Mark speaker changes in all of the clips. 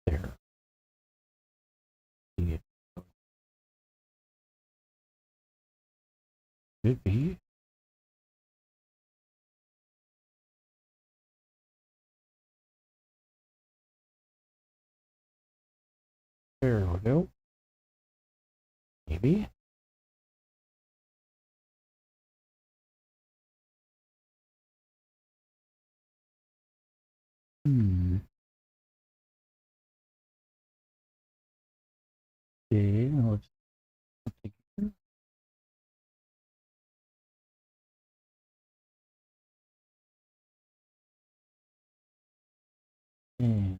Speaker 1: there. It could be. There we go. Maybe. Okay, let's take here. And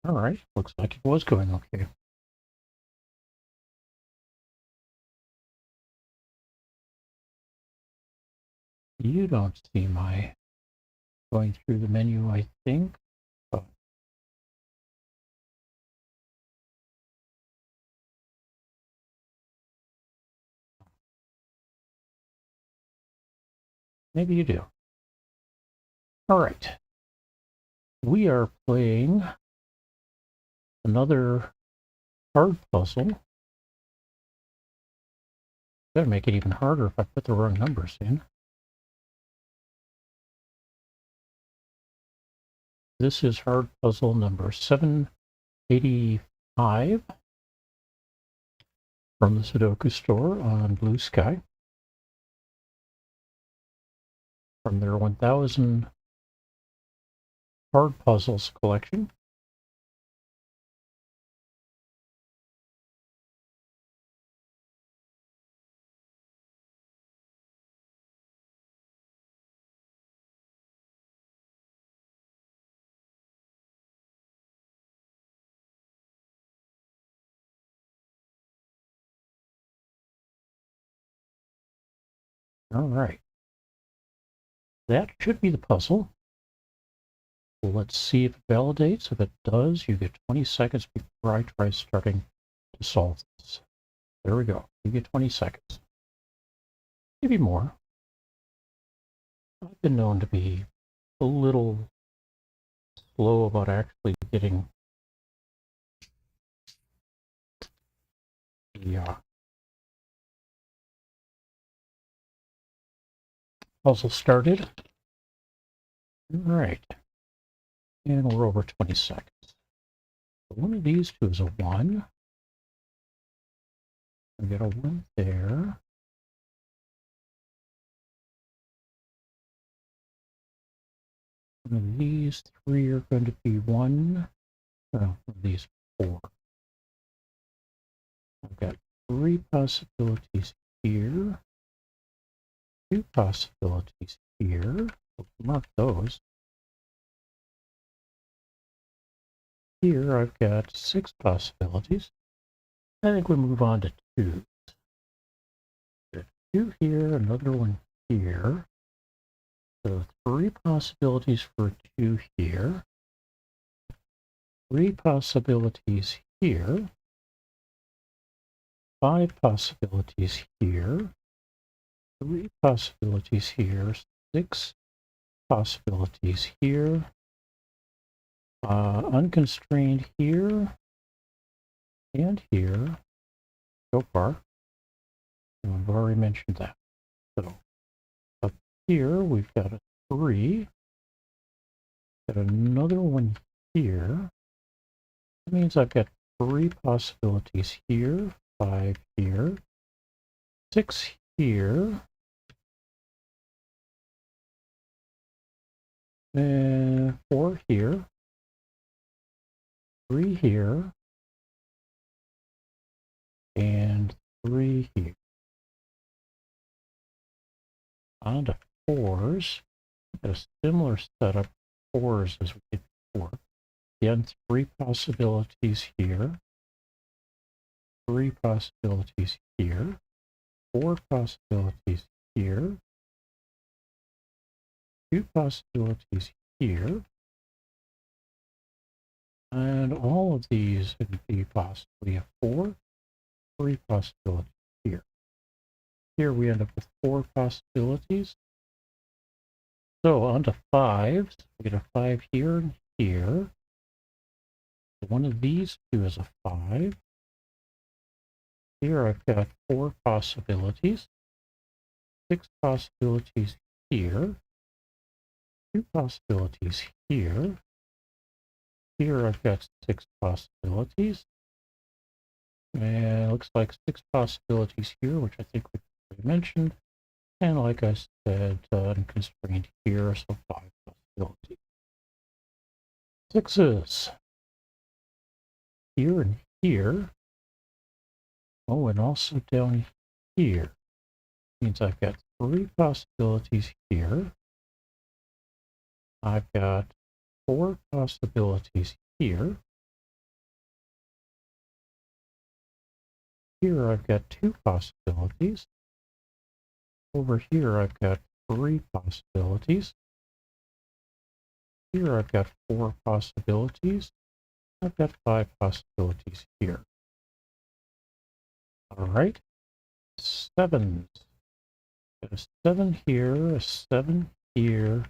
Speaker 1: all right, looks like it was going okay. You don't see my going through the menu, I think. Oh. Maybe you do. All right. We are playing another card puzzle. Gotta make it even harder if I put the wrong numbers in. This is hard puzzle number 785 from the Sudoku store on BlueSky. From their 1000 hard puzzles collection. All right. That should be the puzzle. Let's see if it validates. If it does, you get 20 seconds before I try starting to solve this. There we go. You get 20 seconds. Maybe more. I've been known to be a little slow about actually getting the puzzle started. All right. And we're over 20 seconds. So one of these two is a 1. I get a 1 there. And these 3 are going to be 1. Oh, these 4. I've got 3 possibilities here. 2 possibilities here. We'll mark those. Here I've got 6 possibilities. I think we move on to 2. 2 here, another one here. So 3 possibilities for 2 here. 3 possibilities here. 5 possibilities here. 3 possibilities here. 6 possibilities here. Unconstrained here and here so far. I've already mentioned that. So up here we've got a 3. Got another one here. That means I've got 3 possibilities here, 5 here, 6 here, and 4 here, 3 here, and 3 here. On to 4s. Got a similar setup 4s as we did before. Again, 3 possibilities here, 3 possibilities here, 4 possibilities here, 2 possibilities here, And all of these would be possibly a 4, 3 possibilities here. Here we end up with 4 possibilities. So on to 5s. We get a 5 here and here. One of these two is a 5. Here I've got 4 possibilities. 6 possibilities here. 2 possibilities here. Here I've got 6 possibilities. And it looks like 6 possibilities here, which I think we already mentioned. And like I said, unconstrained here, so 5 possibilities. 6s. Here and here. Oh, and also down here. Means I've got 3 possibilities here. I've got 4 possibilities here. Here I've got 2 possibilities. Over here I've got 3 possibilities. Here I've got 4 possibilities. I've got 5 possibilities here. All right, 7s. Got a 7 here, a 7 here,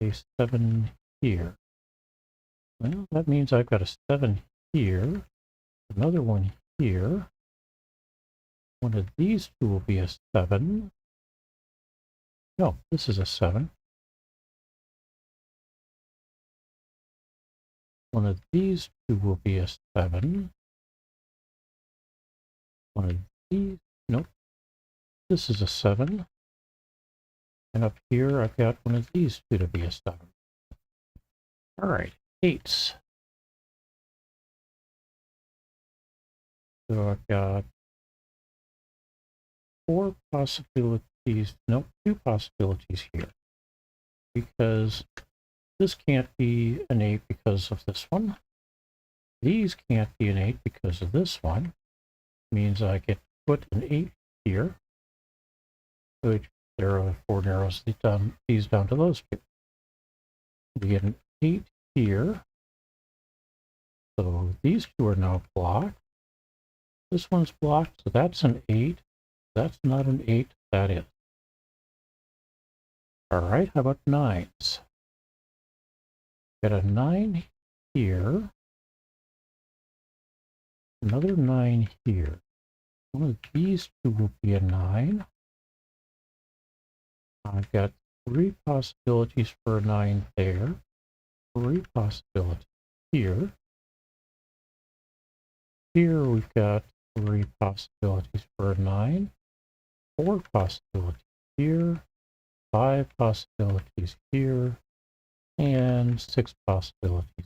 Speaker 1: a 7 here. Well, that means I've got a 7 here, another one here. One of these two will be a 7. No, this is a 7. One of these two will be a 7. One of these, nope, this is a 7. And up here, I've got one of these two to be a 7. All right, 8s. So I've got 4 possibilities, nope, 2 possibilities here. Because this can't be an 8 because of this one. These can't be an 8 because of this one. Means I get to put an 8 here. Which therefore narrows these down to those two. We get an 8 here. So these two are now blocked. This one's blocked, so that's an 8. That's not an 8, that is. All right, how about 9s? Get a 9 here. Another 9 here. One of these two will be a 9. I've got 3 possibilities for a 9 there. 3 possibilities here. Here we've got 3 possibilities for a 9. 4 possibilities here. 5 possibilities here. And 6 possibilities.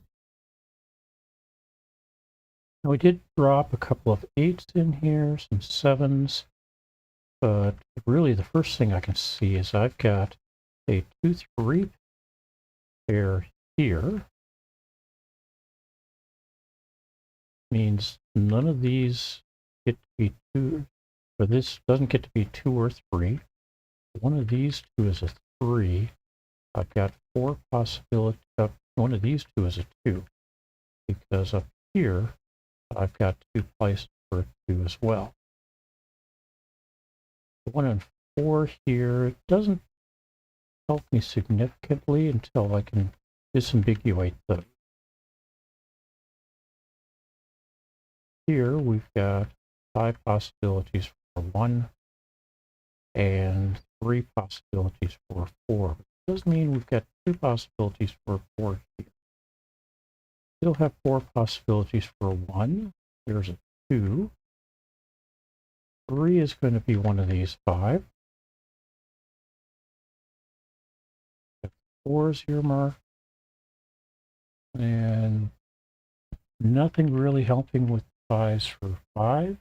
Speaker 1: Now we did drop a couple of 8s in here, some 7s. But really the first thing I can see is I've got a 2-3 pair here. Means none of these get to be 2, or this doesn't get to be 2 or 3. One of these two is a 3. I've got 4 possibilities. One of these two is a 2. Because up here, I've got 2 places for a 2 as well. 1 and 4 here, it doesn't help me significantly until I can disambiguate those. Here we've got 5 possibilities for 1 and 3 possibilities for 4. It does mean we've got 2 possibilities for 4 here. Still have 4 possibilities for 1. There's a 2. 3 is going to be one of these 5. 4 is earmarked. And nothing really helping with 5s for 5.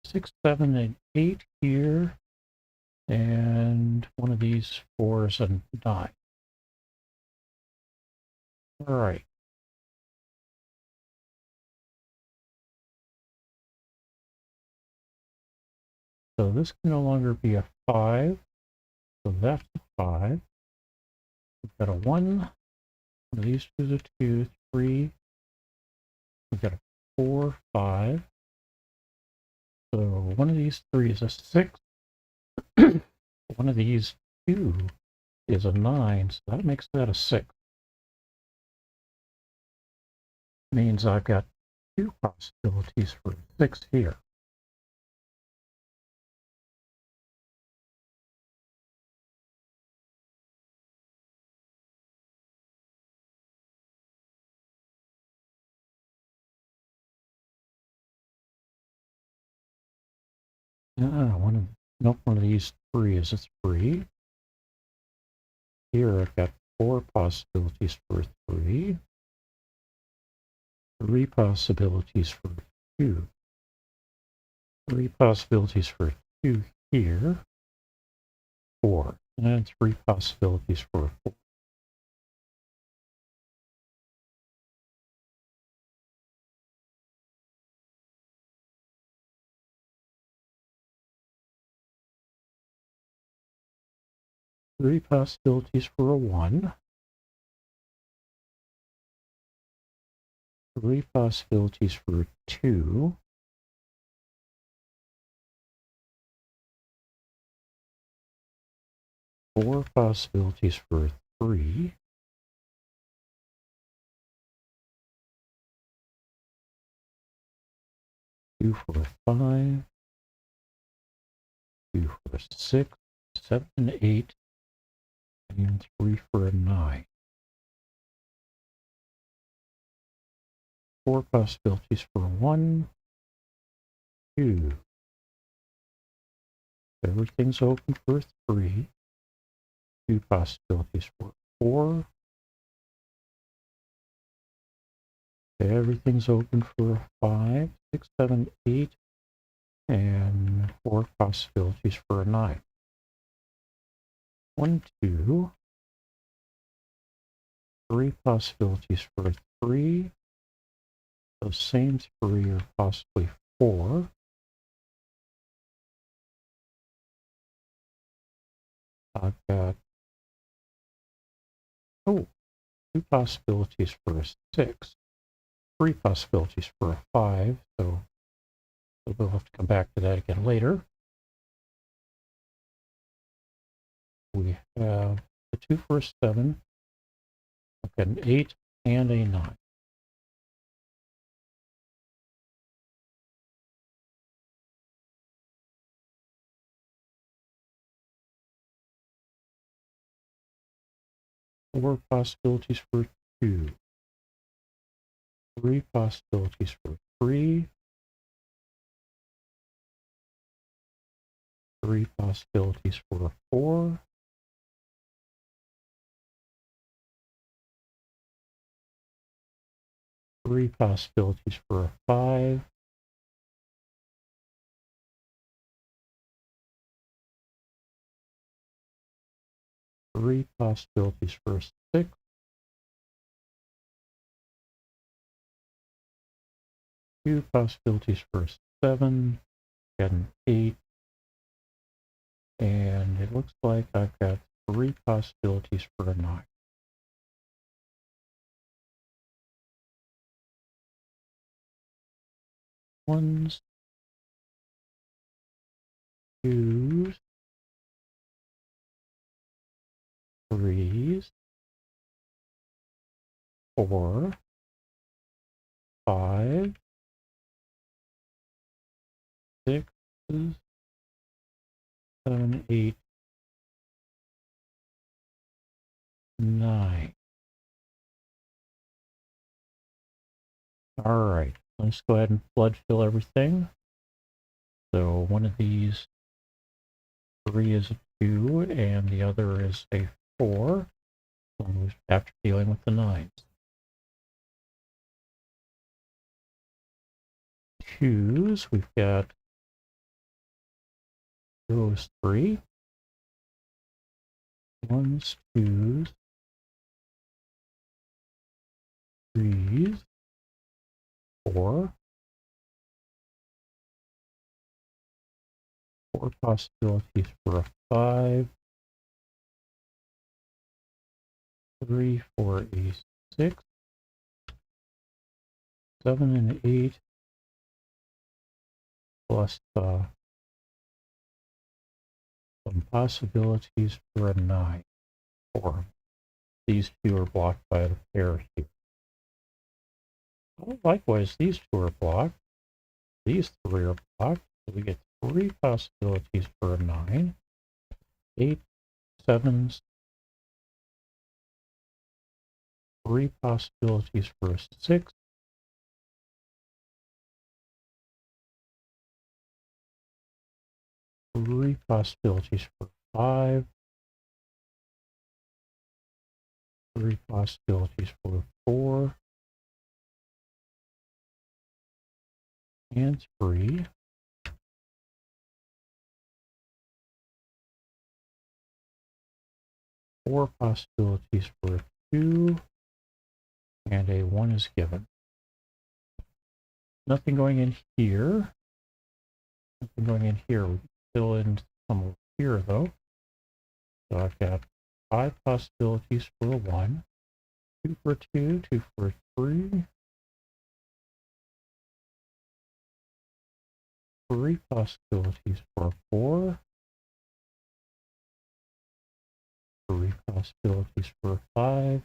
Speaker 1: 6, 7, and 8 here. And one of these 4s and 9. All right. So this can no longer be a 5. So that's a 5. We've got a 1. One of these two is a 2. 3. We've got a 4, 5. So one of these 3 is a 6. One of these 2 is a 9, so that makes that a 6. Means I've got 2 possibilities for 6 here. One of these 3 is a 3. Here I've got 4 possibilities for 3. 3 possibilities for 2. 3 possibilities for 2 here. 4. And 3 possibilities for 4. Three possibilities for a 1. 3 possibilities for 2. 4 possibilities for 3. 2 for a 5. 2 for a 6. 7 and 8. And 3 for a 9. 4 possibilities for 1. 2. Everything's open for 3. 2 possibilities for 4. Everything's open for 5, 6, 7, 8, and 4 possibilities for a 9. 1, 2. 3 possibilities for 3. Those same 3 or possibly 4. I've got 2 possibilities for a 6. 3 possibilities for a 5, so we'll have to come back to that again later. We have the 2 for a 7, I've got an 8 and a 9. Four possibilities for 2. 3 possibilities for 3. 3 possibilities for a 4. 3 possibilities for a 5. 3 possibilities for a 6. 2 possibilities for a 7. Got an 8. And it looks like I've got 3 possibilities for a 9. Ones, twos, threes, 4, 5, 6, 7, 8, 9. All right, let's go ahead and flood fill everything. So one of these 3 is a 2 and the other is a 4 after dealing with the 9s. 2s, we've got those 3. 1s, 2s, 3s, 4. 4 possibilities for a 5. 3 for a 6. 7 and 8 plus some possibilities for a 9. 4. These two are blocked by the pair here. Well, likewise, these two are blocked. These 3 are blocked. So we get 3 possibilities for a 9. 8, 7, 3 possibilities for a 6. 3 possibilities for 5. 3 possibilities for 4. And 3. 4 possibilities for a 2. And a 1 is given. Nothing going in here. Nothing going in here. We can fill in some over here, though. So I've got 5 possibilities for a 1. 2 for a 2. 2 for a 3. 3 possibilities for a 4. 3 possibilities for a 5.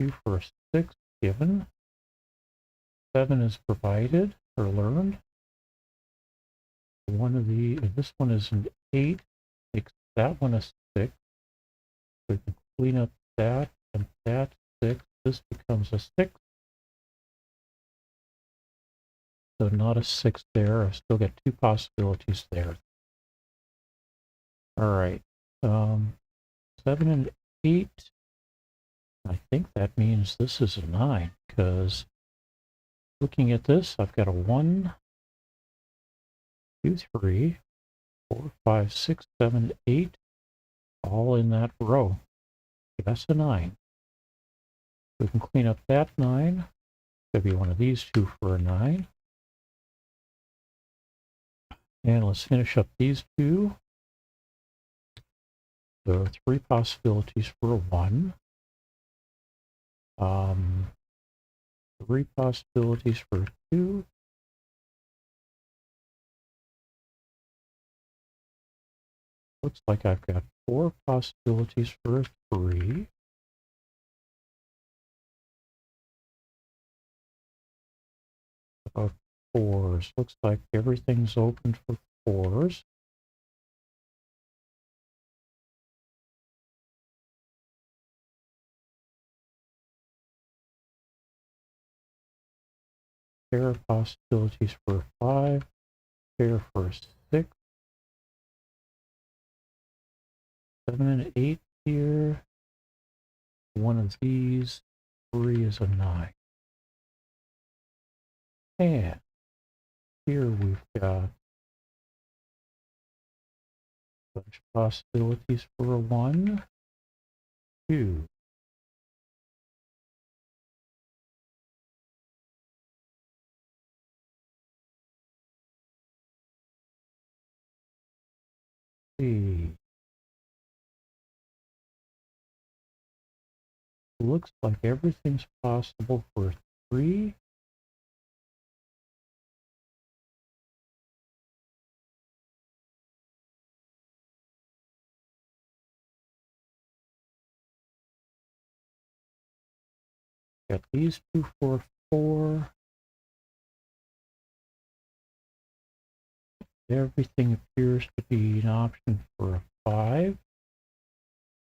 Speaker 1: 2 for a 6 given. 7 is provided or learned. This one is an 8. Makes that one a 6. We can clean up that and that 6. This becomes a 6. So not a 6 there. I still get 2 possibilities there. All right. 7 and 8. I think that means this is a 9, because looking at this, I've got a 1, 2, 3, 4, 5, 6, 7, 8, all in that row. That's a 9. We can clean up that 9. Could be one of these two for a 9. And let's finish up these two. There are 3 possibilities for a 1. 3 possibilities for a 2. Looks like I've got 4 possibilities for a 3. About 4s. Looks like everything's open for 4s. Pair of possibilities for a 5. Pair for a 6. 7 and 8 here. One of these. 3 is a 9. And here we've got a bunch of possibilities for a 1, 2, 3. Looks like everything's possible for 3. Got these two for 4. Everything appears to be an option for a 5,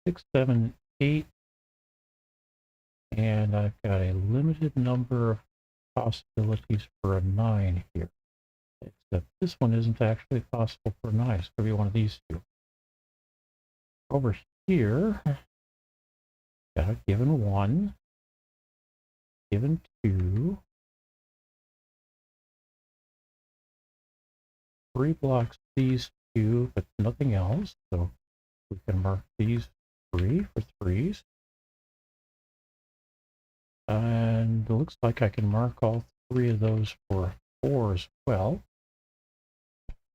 Speaker 1: 6, 7, 8. And I've got a limited number of possibilities for a 9 here. Except this one isn't actually possible for a 9. It's going to be one of these two. Over here, got a given 1, given 2, 3 blocks these 2, but nothing else. So we can mark these 3 for 3s. And it looks like I can mark all 3 of those for 4 as well.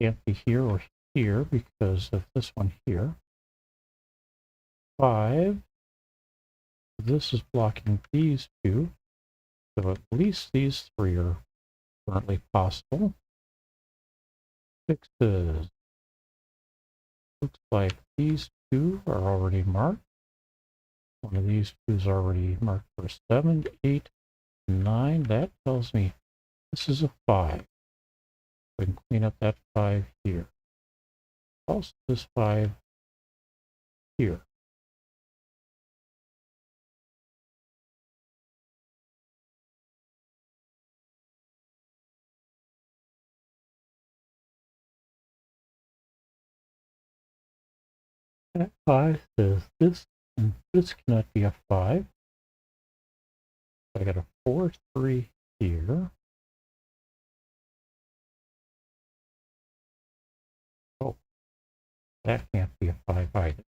Speaker 1: Can't be here or here because of this one here. 5. This is blocking these 2. So at least these three are currently possible. Fixes. Looks like these two are already marked. One of these two is already marked for 7, 8, 9. That tells me this is a 5. We can clean up that 5 here. Also this 5 here. That 5 says this, and this cannot be a 5. I got a 4, 3 here. Oh, that can't be a 5 either.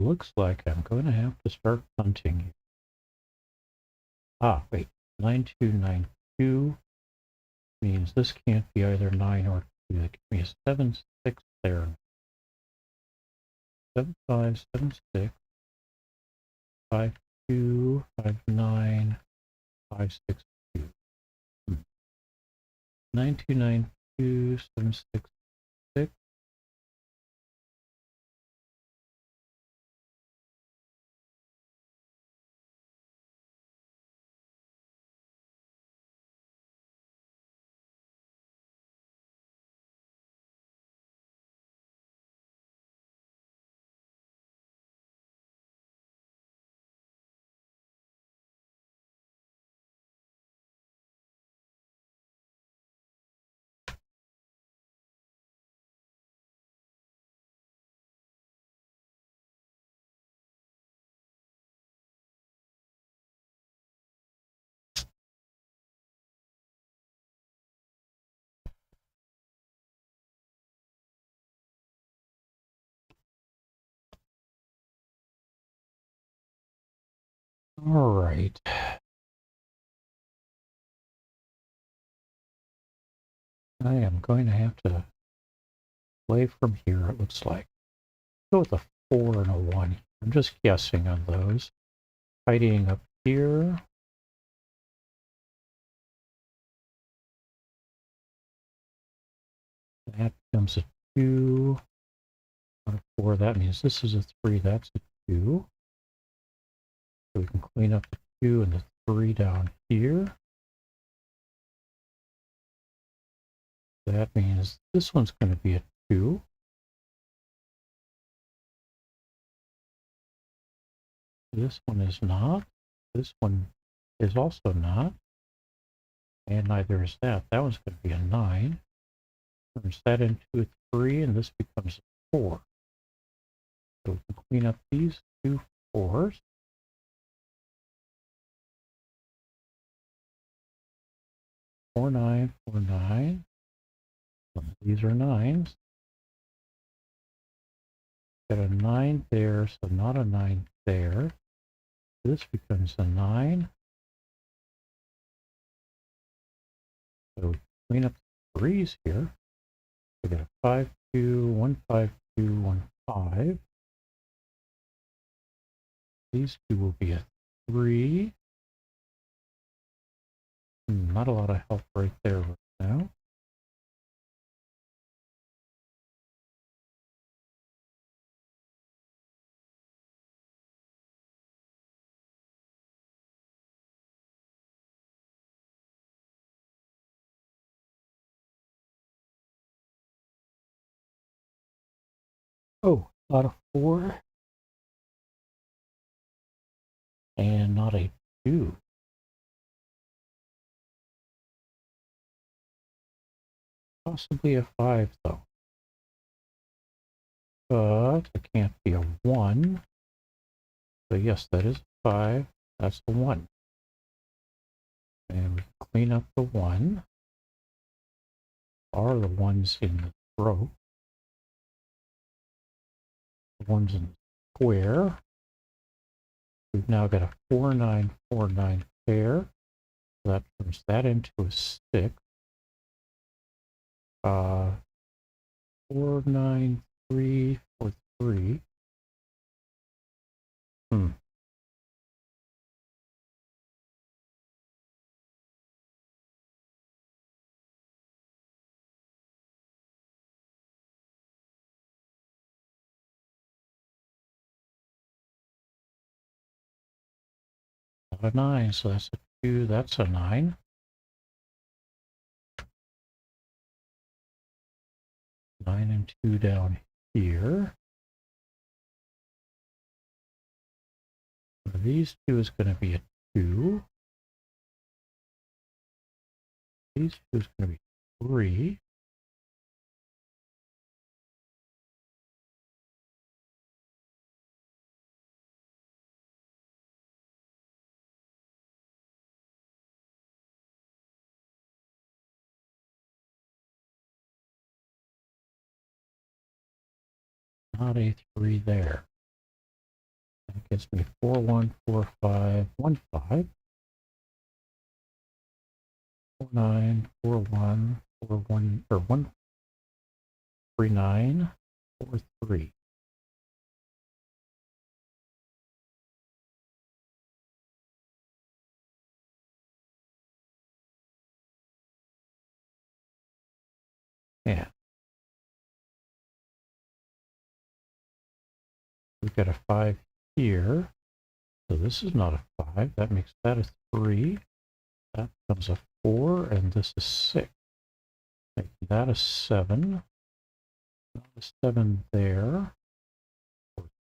Speaker 1: Looks like I'm going to have to start punting. Ah, wait. 9292 means this can't be either 9 or 2. That gives me a 7, 6 there. 7, 5, 7, 6, 5, 2, 5, 9, 5, 6, 2. 9292, 7, 6, 6. All right. I am going to have to play from here, it looks like. Go with a 4 and a 1. I'm just guessing on those. Tidying up here. That becomes a 2. On a 4, that means this is a 3, that's a 2. So we can clean up the 2 and the 3 down here. That means this one's going to be a 2. This one is not. This one is also not. And neither is that. That one's going to be a 9. Turns that into a 3, and this becomes a 4. So we can clean up these two 4s. 4, 9, 4, 9. These are 9s. Got a 9 there, so not a 9 there. This becomes a 9. So we clean up the 3s here. We got a 5, 2, 1, 5, 2, 1, 5. These two will be a 3. Not a lot of help right there right now. Oh, not a 4 and not a 2. Possibly a 5, though. But it can't be a 1. So yes, that is a 5. That's the 1. And we can clean up the 1. Are the ones in the row. The ones in the square. We've now got a 4949 pair. So that turns that into a 6. 49343. Hmm. Not a 9, so that's a 2, that's a 9. 9 and 2 down here. So these two is going to be a 2. These two is going to be 3. Not a 3 there. That gets me 414515. 494141 or 13943. Yeah. We've got a 5 here. So this is not a 5. That makes that a 3. That becomes a 4, and this is 6. Making that a 7. Not a 7 there.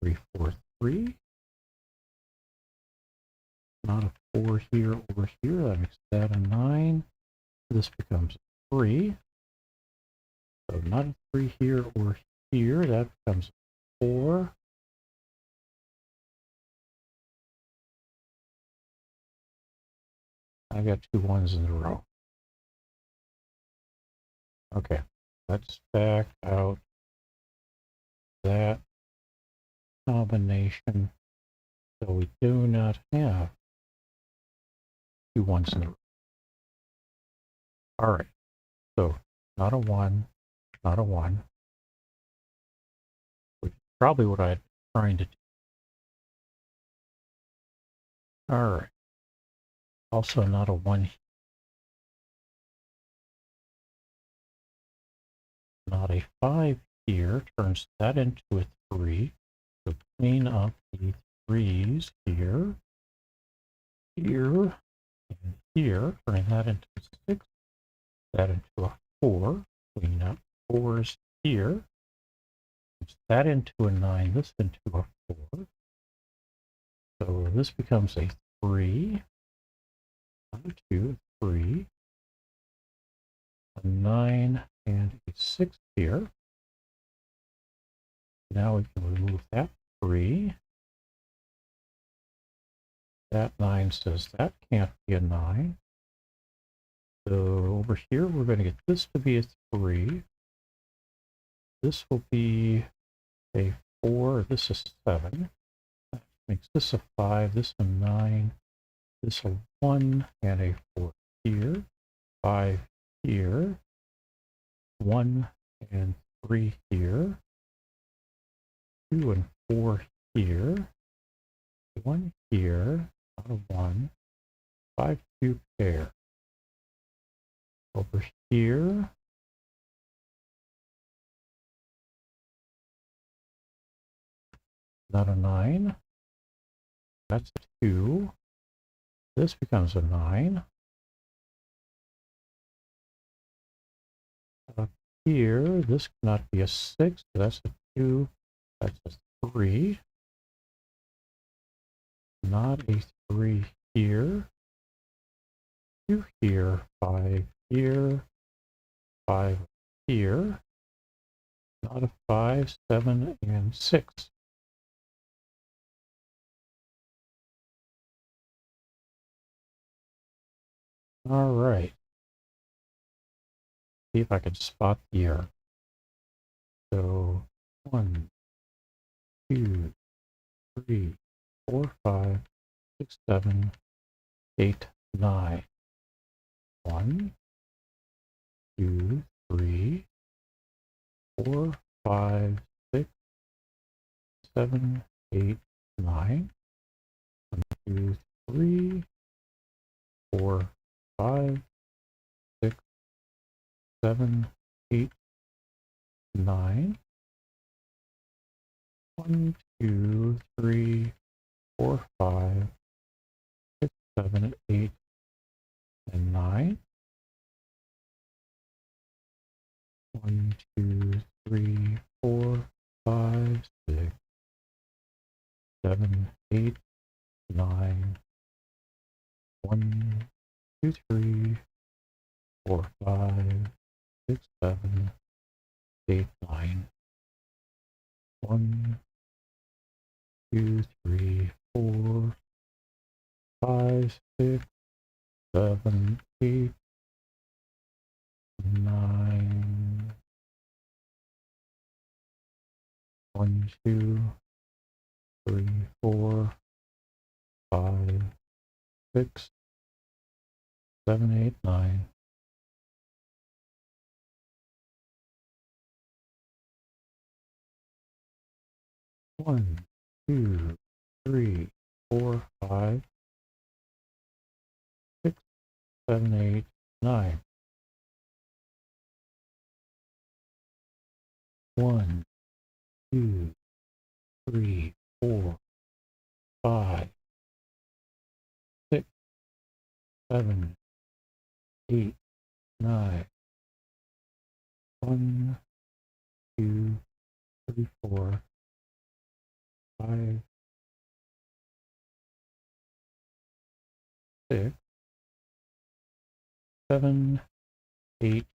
Speaker 1: 4343. Not a 4 here or here. That makes that a 9. This becomes a 3. So not a 3 here or here. That becomes a 4. I got 2 1s in a row. Okay, let's back out that combination. So we do not have 2 1s in a row. All right, so not a 1, not a 1, which is probably what I'm trying to do. All right, also not a 1, not a 5 here, turns that into a 3. So clean up the 3s here, here, and here, turning that into a 6, that into a 4, clean up 4s here, that into a 9, this into a 4. So this becomes a 3, 2, 3, a 9, and a 6 here. Now we can remove that 3. That 9 says that can't be a 9. So over here, we're going to get this to be a 3. This will be a 4. This is 7. That makes this a 5. This a 9. This a 1 and a 4 here. 5 here. 1 and 3 here. 2 and 4 here. 1 here. Not a 1. 5 2 pair. Over here. Not a 9. That's a 2. This becomes a 9. Up here, this cannot be a 6. So that's a 2. That's a 3. Not a 3 here. 2 here. 5 here. 5 here. Not a 5, 7, and 6. All right. See if I can spot the error. So 1, 2, 3, 4, 5, 6, 7, 8, 9. 1, 2, 3, 4, 5, 6, 7, 8, 9. 1, 2, 3, 4, 5, 6, 7, 8, 9. 1, 2, 3, 4, 5, 6, 7, 8, and 9. 1, 2, 3, 4, 5, 6, 7, 8, 9. 1, 2, 3, 4, 5, 6, 7, 8, 9. 1, 2, 3, 4, 5, 6, 7, 8, 9. 1, 2, 3, 4, 5, 6, 7, 8, 9. 1, 2, 3, 4, 5, 6, 7, 8, 9. 1, 2, 3, 4, 5, 6, 7, 8, 9. 1, 2, 3, 4, 5, 6, 7, 8,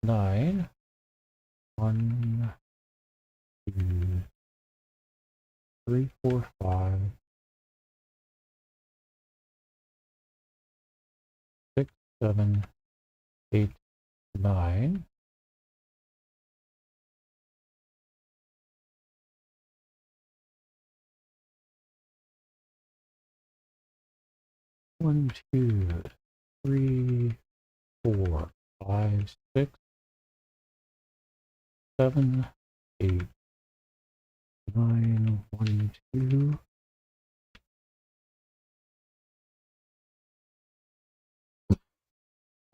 Speaker 1: 9. 1, 2, 3, 4, 5, 6, 7, 8, 9. 1, 2, 3, 4, 5, 6, 7, 8, 9. 1, 2.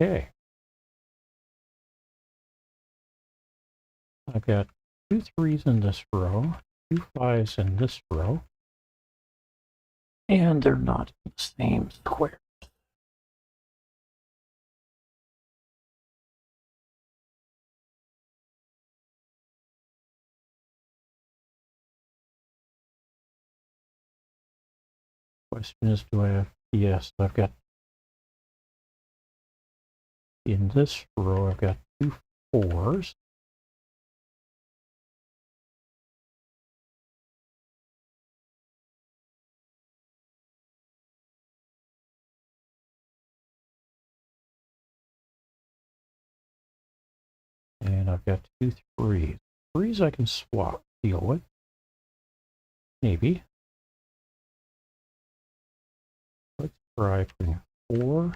Speaker 1: Okay. I've got 2 3s in this row, 2 5s in this row, and they're not in the same square. Question is, do I have, yes, I've got, in this row, I've got 2 4s. And I've got 2 3s. 3s I can deal with. Maybe. Let's try putting 4,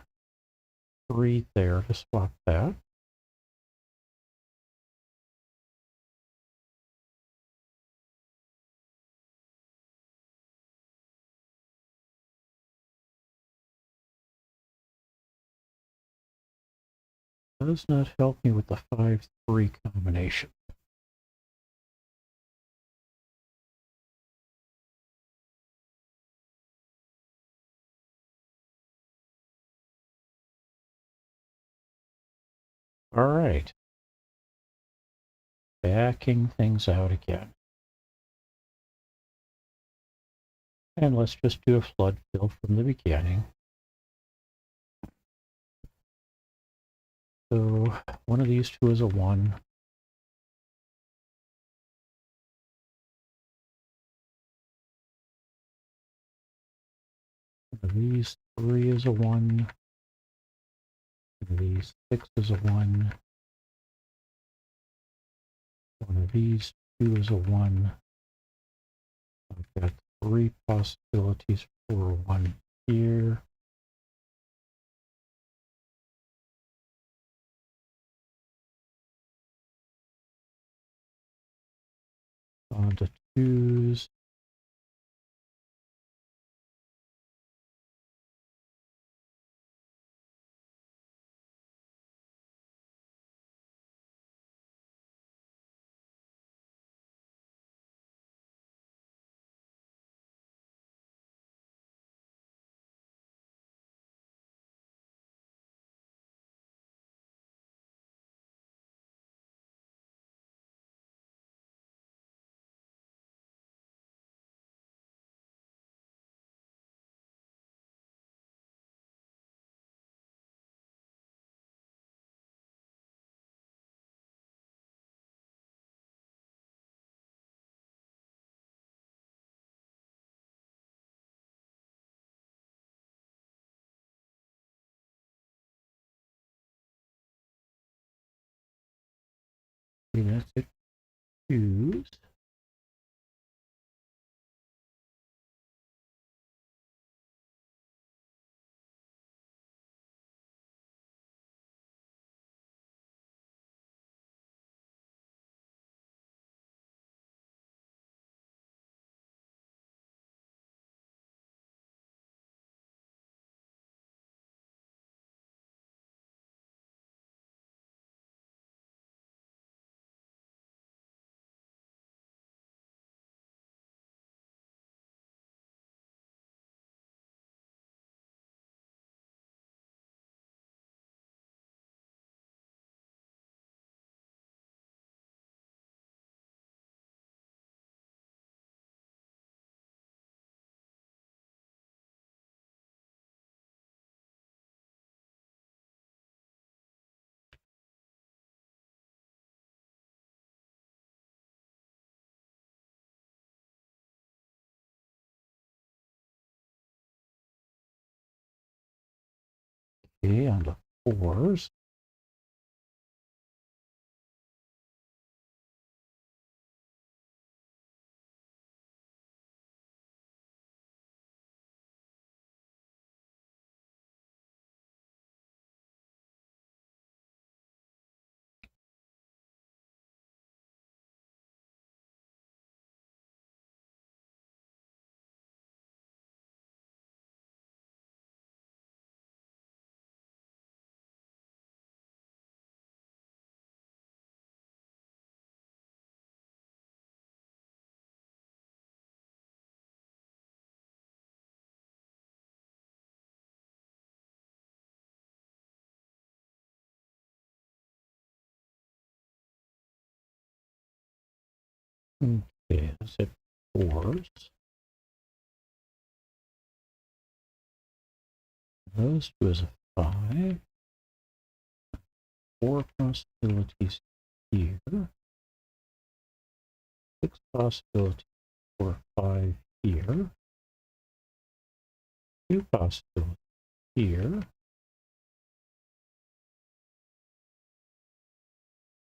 Speaker 1: 3 there to swap that. Does not help me with the 5 3 combination. All right. Backing things out again. And let's just do a flood fill from the beginning. So one of these two is a 1. One of these 3 is a 1. One of these 6 is a 1. One of these 2 is a 1. I've got 3 possibilities for 1 here. On to 2s. That's it. 2s. Okay, on to 4s. Okay, that's it. 4s. Those two is a 5. 4 possibilities here. 6 possibilities for 5 here. 2 possibilities here.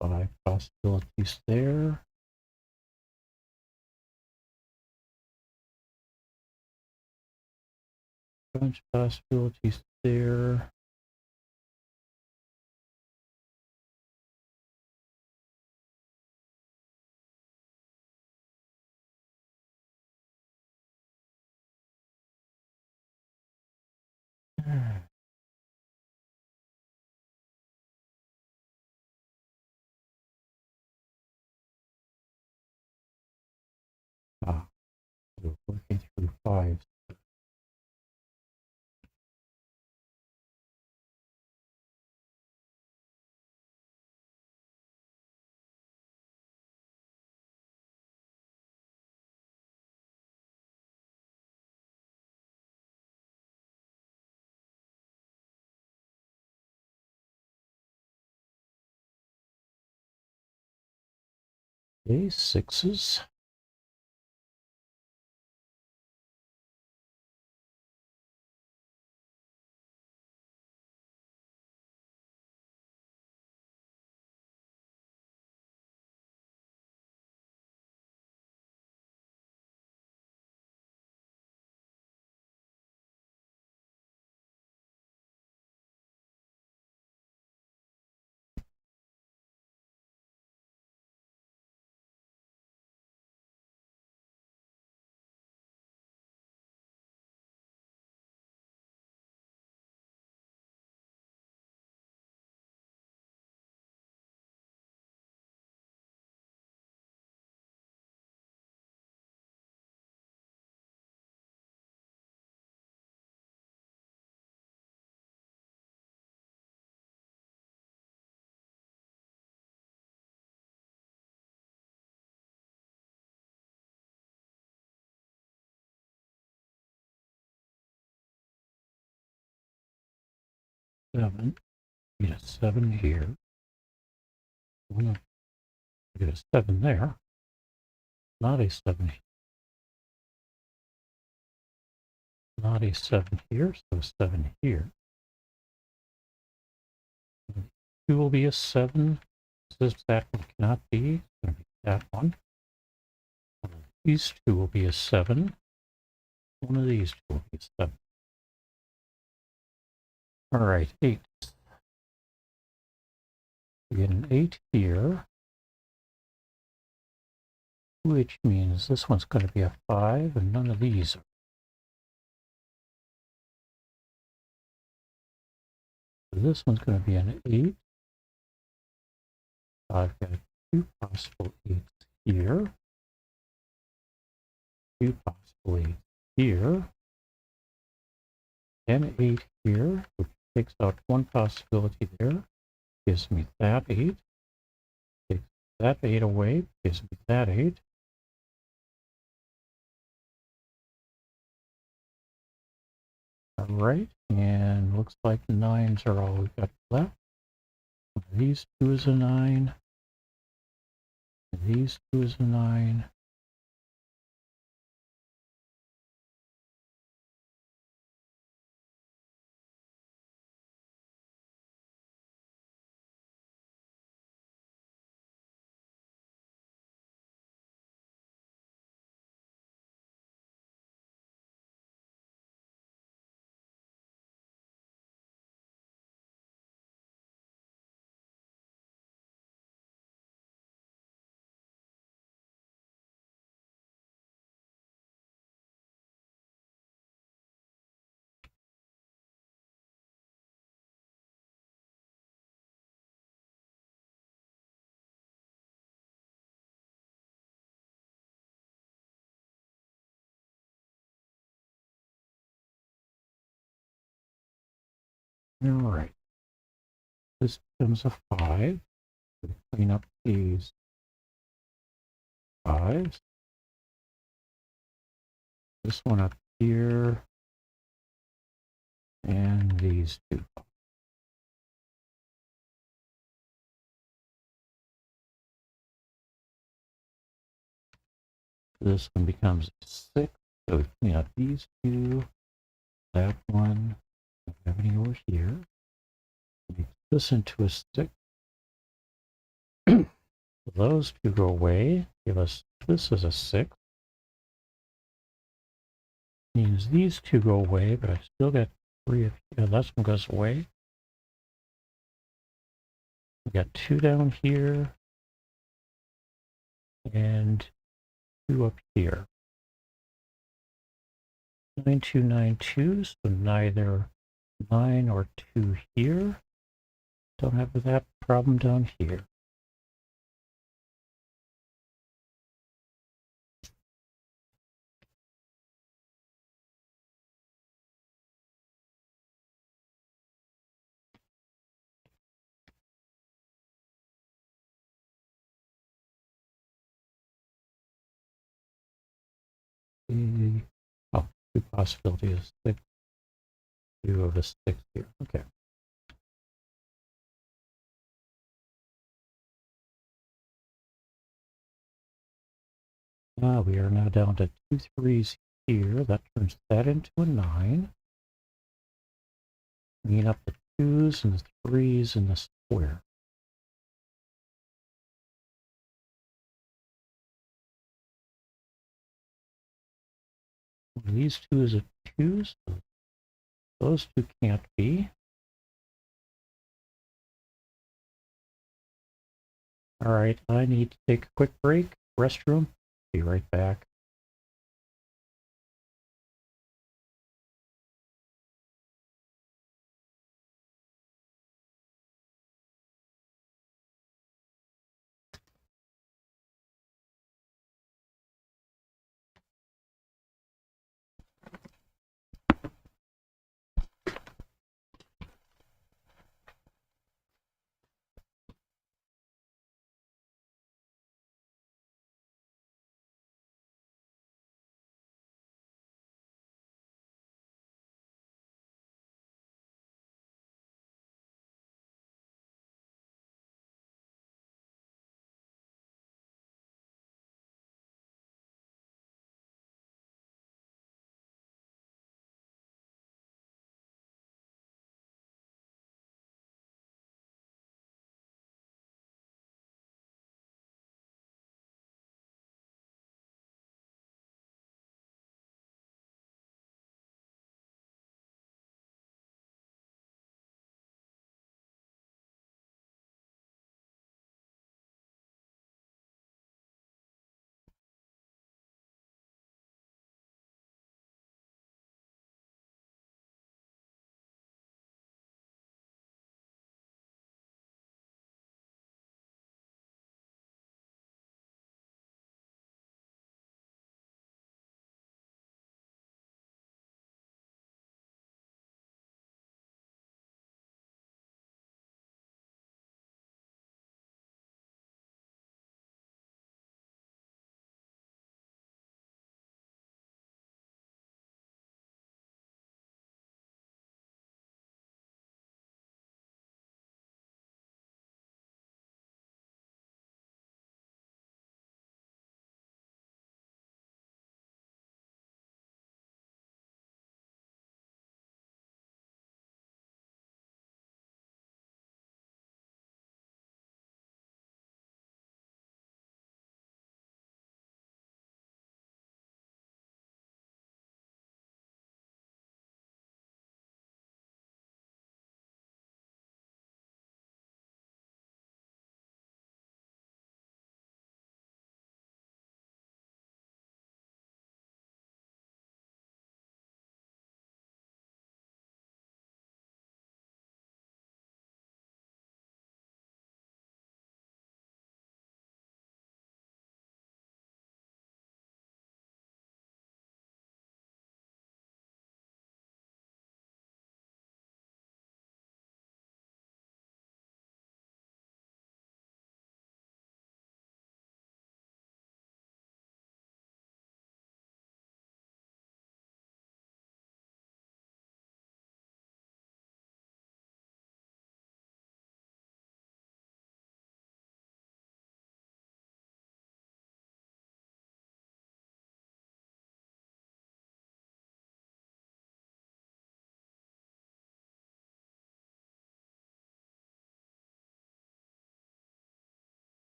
Speaker 1: 5 possibilities there. Bunch of possibilities there. Ah, we're working through 5s. Okay, 6s. Seven. Get a 7 here. Get a 7 there. Not a 7 here. Not a 7 here, so 7 here. 2 will be a 7. This that one cannot be. It's going to be that one. These 2 will be a 7. One of these 2 will be a 7. All right, 8. We get an 8 here, which means this one's going to be a 5, and none of these are. So this one's going to be an 8. I've got 2 possible 8s here, 2 possible 8s here, and 8 here, which takes out 1 possibility there, gives me that 8, takes that 8 away, gives me that 8. All right, and looks like 9s are all we've got left. These 2 is a 9, these 2 is a 9. All right, this becomes a 5. Clean up these 5s. This one up here, and these 2. This one becomes a 6. So we clean up these 2, that one, don't have any over here. Make this into a 6. Those 2 go away, give us this as a 6. Means these 2 go away, but I still got 3 of here. This one goes away. We got 2 down here, and 2 up here. 9, 2, 9, 2, so neither 9 or 2 here. Don't have that problem down here. Oh, 2 possibilities. 6, 2 of a 6 here. Okay. We are now down to 2 3s here. That turns that into a 9. Clean up the 2s and the 3s in the square. These 2s are 2s, so those 2 can't be. All right, I need to take a quick break, restroom. Be right back.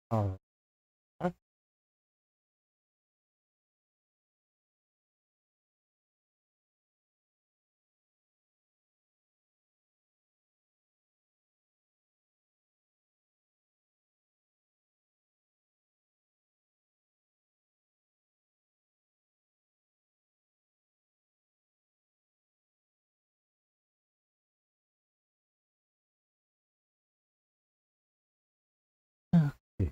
Speaker 1: All right. Okay.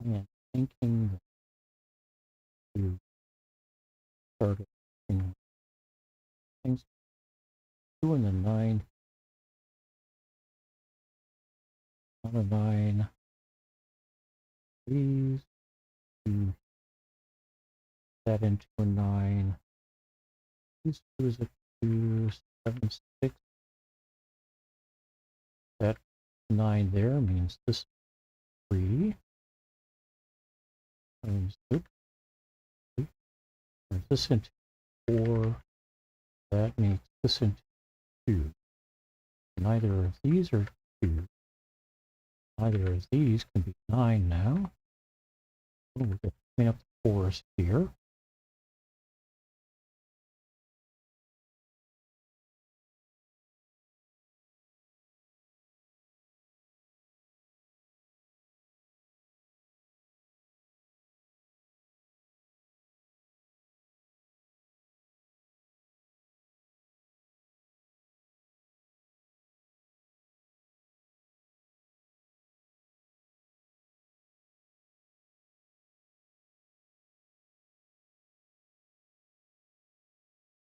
Speaker 1: And thinking to start things 2 and the 9, not a 9, please do that into a 9. These 2 is a 2, 7, 6. That 9 there means this 3 means oops, turns this into 4. That means this into 2. Neither of these are 2. Neither of these can be 9 now. Oh, we've got to clean up the 4s here.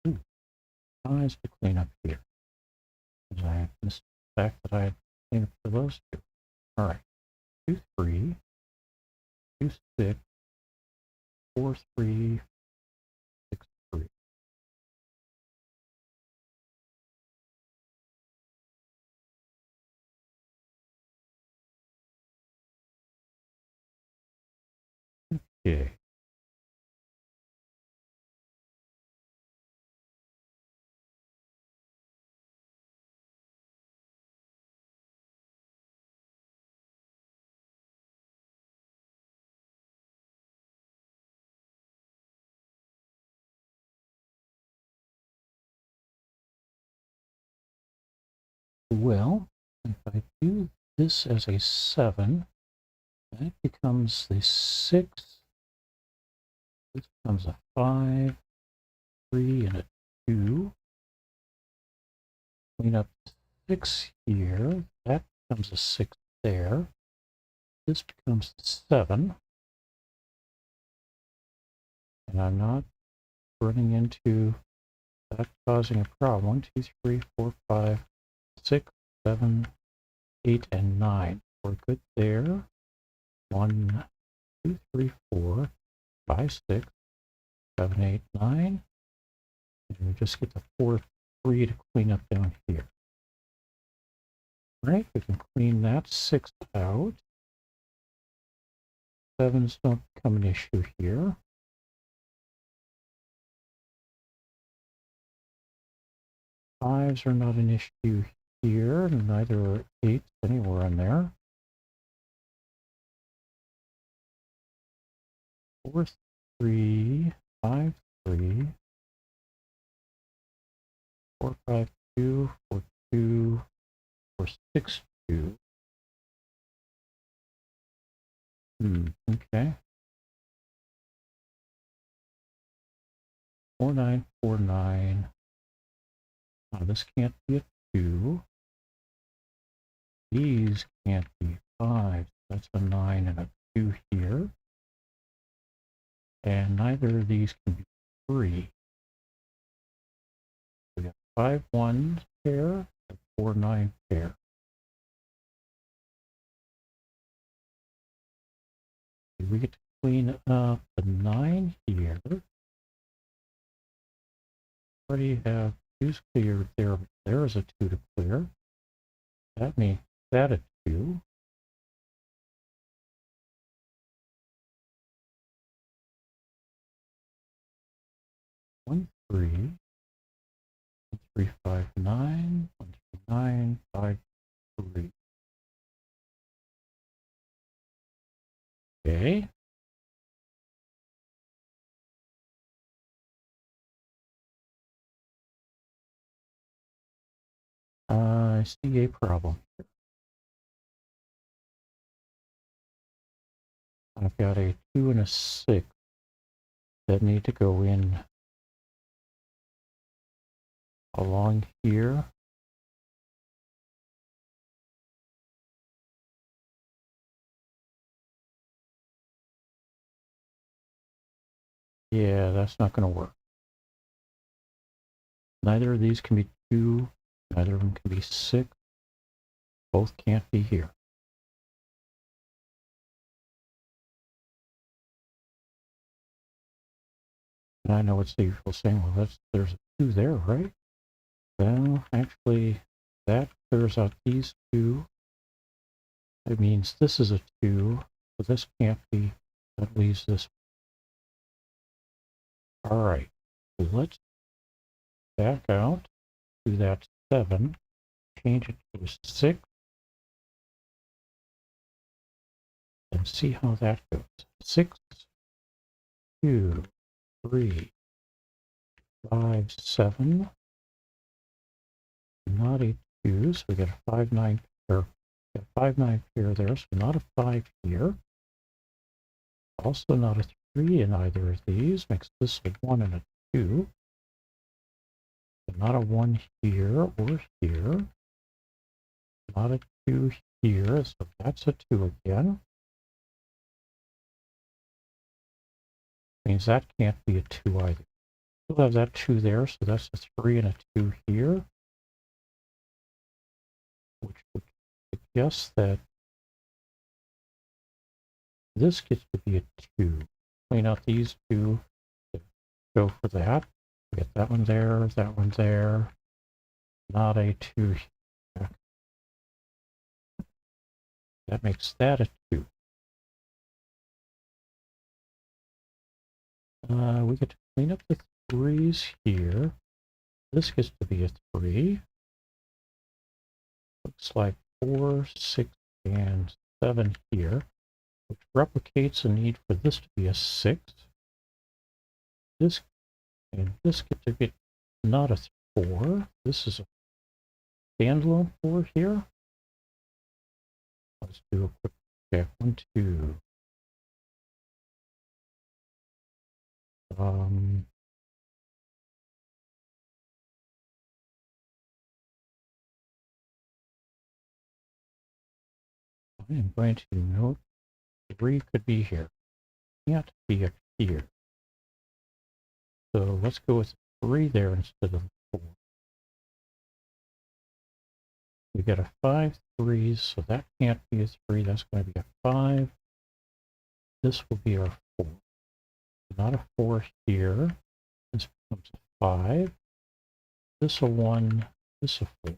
Speaker 1: Ooh, eyes to clean up here. Because I missed the fact that I had to clean up for those 2. All right. 2, 3, 2, 6, 4, 3, 6, 3. Okay. Well, if I do this as a 7, that becomes the 6. This becomes a 5, 3, and a 2. Clean up 6 here. That becomes a 6 there. This becomes the 7. And I'm not running into that causing a problem. 1, 2, 3, 4, 5, 6, 7, 8, and 9. We're good there. 1, 2, 3, 4, 5, 6, 7, 8, 9. And we just get the 4, 3 to clean up down here. Right, we can clean that 6 out. 7s don't become an issue here. 5s are not an issue here, neither are 8s anywhere in there. 4, 3, 5, 3, 4, 5, 2, 4, 2, 4, 6, 2. Okay. 4, 9, 4, 9. Now this can't be a 2. These can't be 5. That's a 9 and a 2 here. And neither of these can be 3. We got 5, 1 pair, a 4, 9 pair. We get to clean up the 9 here. Already have 2's cleared there, but there's a 2 to clear. That means that a 2. 1, 3, 359, 139, 53. Okay. I see a problem. I've got a 2 and a 6 that need to go in along here. Yeah, that's not going to work. Neither of these can be 2. Neither of them can be 6. Both can't be here. And I know what Steve was saying. Well, there's a 2 there, right? Well, actually, that clears out these 2. It means this is a 2, so this can't be. That leaves this. All right, let's back out to that 7, change it to a 6, and see how that goes. 6, 2, 3, 5, 7. Not a 2, so we got a 5, 9 pair. Got 5, 9 pair there, so not a 5 here. Also not a 3 in either of these. Makes this a 1 and a 2. So not a 1 here or here. Not a 2 here, so that's a 2 again. Means that can't be a 2 either. We'll have that 2 there, so that's a 3 and a 2 here. Which would suggest that this gets to be a 2. Clean out these 2 to go for that. Get that one there, that one there. Not a 2 here. That makes that a 2. We get to clean up the 3s here. This gets to be a 3. Looks like 4, 6, and 7 here, which replicates the need for this to be a 6. This and this gets to be not a 4. This is a standalone 4 here. Let's do a quick check. 1, 2. I am going to note 3 could be here. Can't be up here. So let's go with 3 there instead of 4. We got a 5 3s, so that can't be a 3. That's going to be a 5. This will be our 4. Not a 4 here. This becomes a 5. This a 1. This a 4.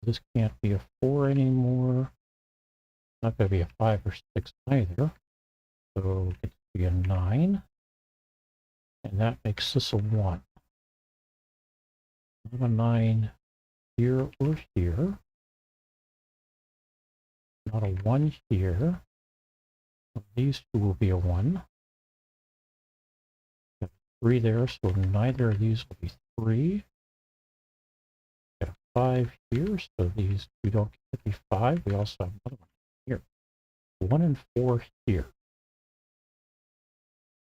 Speaker 1: This can't be a 4 anymore. Not going to be a 5 or 6 either. So it gets to be a 9. And that makes this a 1. Not a 9 here or here. Not a 1 here. So these 2 will be a 1. Got 3 there, so neither of these will be 3. Got a 5 here, so these 2 don't get to be 5. We also have another one here. 1 and 4 here.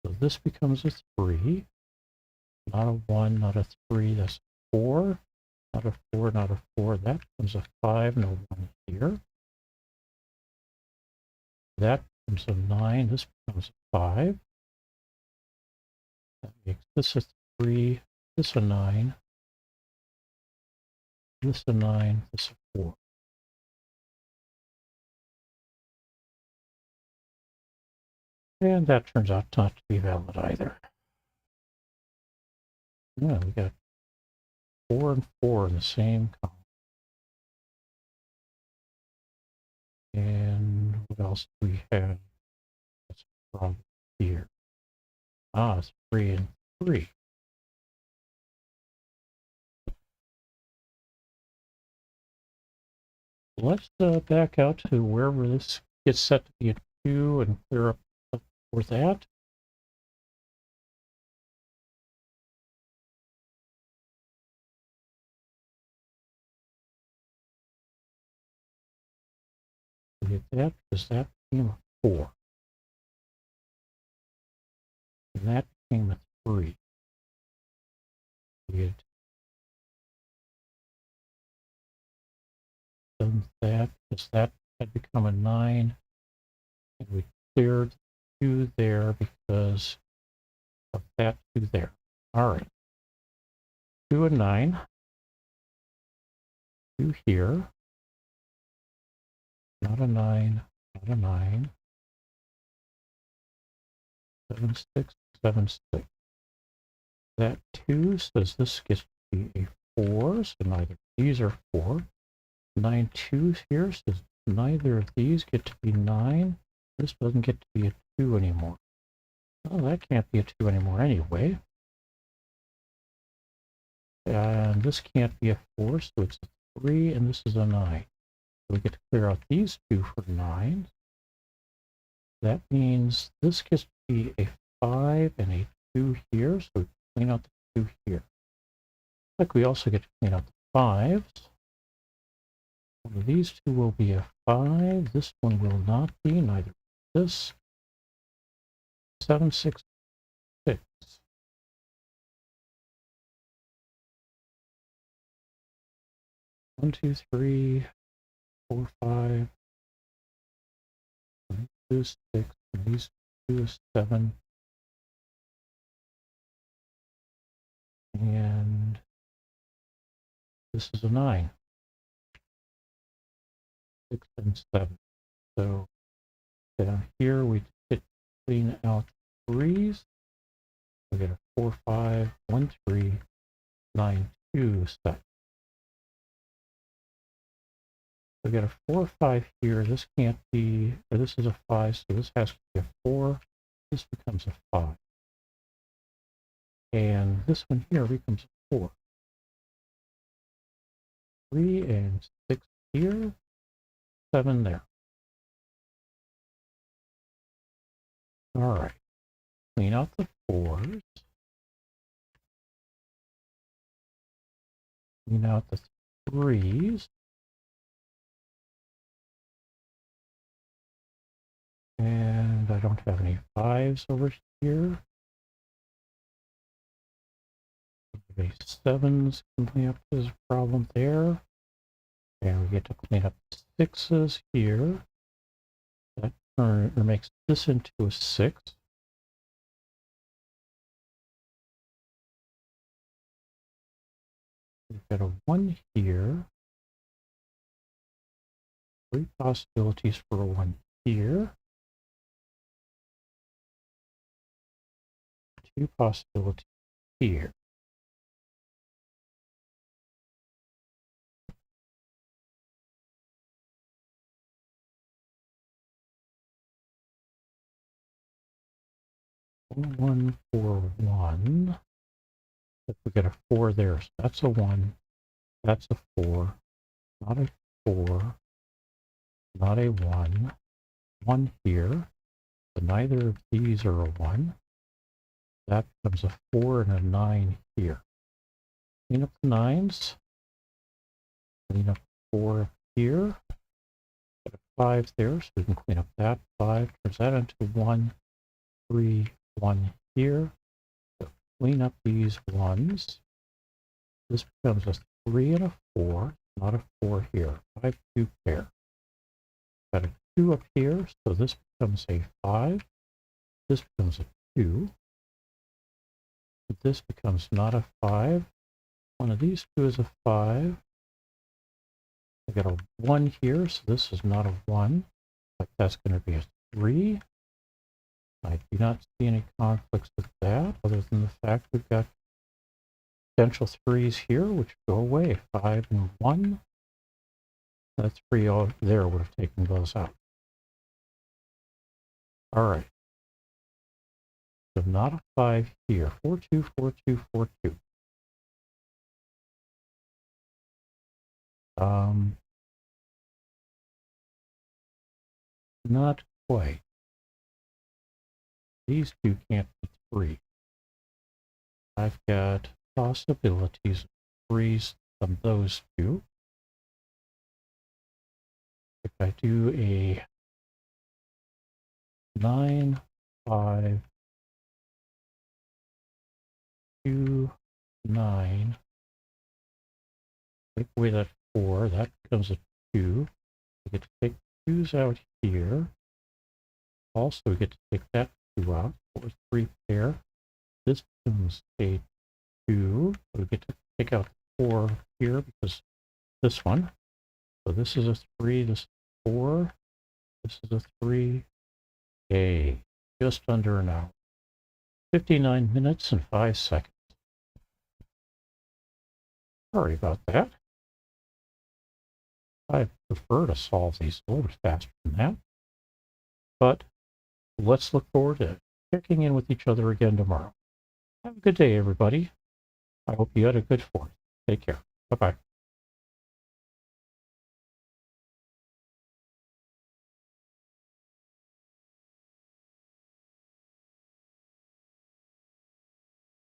Speaker 1: So this becomes a 3. Not a 1, not a 3, that's a 4. Not a 4, not a 4. That becomes a 5, no 1 here. That becomes a 9. This becomes a 5. That makes this a 3, this a 9, this a 9, this a 4. And that turns out not to be valid either. Yeah, we got 4 and 4 in the same column. And what else do we have? That's a problem here. Ah, it's 3 and 3. let's back out to wherever this gets set to be a 2 and clear up for that. We get that because that became a 4. And that became a 3. We get done that because that had become a 9. And we cleared 2 there because of that 2 there. All right. 2 and 9. 2 here. Not a 9. Not a 9. 7, 6, 7, 6. That 2 says this gets to be a 4, so neither of these are 4. 9 2 here says neither of these get to be 9. This doesn't get to be a 2 anymore. Well, that can't be a 2 anymore anyway. And this can't be a 4, so it's a 3, and this is a 9. So we get to clear out these 2 for 9. That means this gets to be a 5 and a 2 here, so we clean out the 2 here. Like we also get to clean out the 5s. One of these 2 will be a 5. This one will not be, neither this. 7, 6, 6. 1, 2, 3, 4, 5. 2 is 6, and these 2 is 7. And this is a 9. 6 and 7. So down here we get clean out 3s. We get a 4, 5, 1, 3, 9, 2 set. We get a 4, 5 here. This can't be, or this is a 5, so this has to be a 4. This becomes a 5. And this one here becomes a 4. 3 and 6 here. 7 there. All right. Clean out the 4s. Clean out the 3s. And I don't have any 5s over here. The 7s can clean up this problem there. And we get to clean up the 6s here. That makes this into a 6. We've got a 1 here. 3 possibilities for a 1 here. 2 possibilities here. One, 4, 1. If we get a 4 there, so that's a 1. That's a 4. Not a 4. Not a 1. 1 here. So neither of these are a 1. That becomes a 4 and a 9 here. Clean up the 9s. Clean up 4 here. Got a 5 there, so we can clean up that 5. Turns that into 1, 3, 1 here. So clean up these 1s. This becomes a 3 and a 4, not a 4 here. 5, 2 pair. Got a 2 up here, so this becomes a 5. This becomes a 2. This becomes not a 5. One of these 2 is a 5. I got a 1 here, so this is not a 1. Like that's going to be a 3. I do not see any conflicts with that, other than the fact we've got potential 3s here, which go away. 5 and 1. That 3 there would have taken those out. All right. So not a 5 here. 4, 2, 4, 2, 4, 2. Not quite. These two can't be 3. I've got possibilities of 3s from those two. If I do a 9, 5, 2, 9, take away that 4, that becomes a 2. We get to take 2's out here. Also, we get to take that 2 out. What was 3 pair? This becomes a 2. We get to take out 4 here because this one. So this is a 3, this is 4, this is a 3. Okay, just under an hour. 59 minutes and 5 seconds. Sorry about that. I prefer to solve these a little bit faster than that. But let's look forward to checking in with each other again tomorrow. Have a good day, everybody. I hope you had a good 4th. Take care. Bye-bye.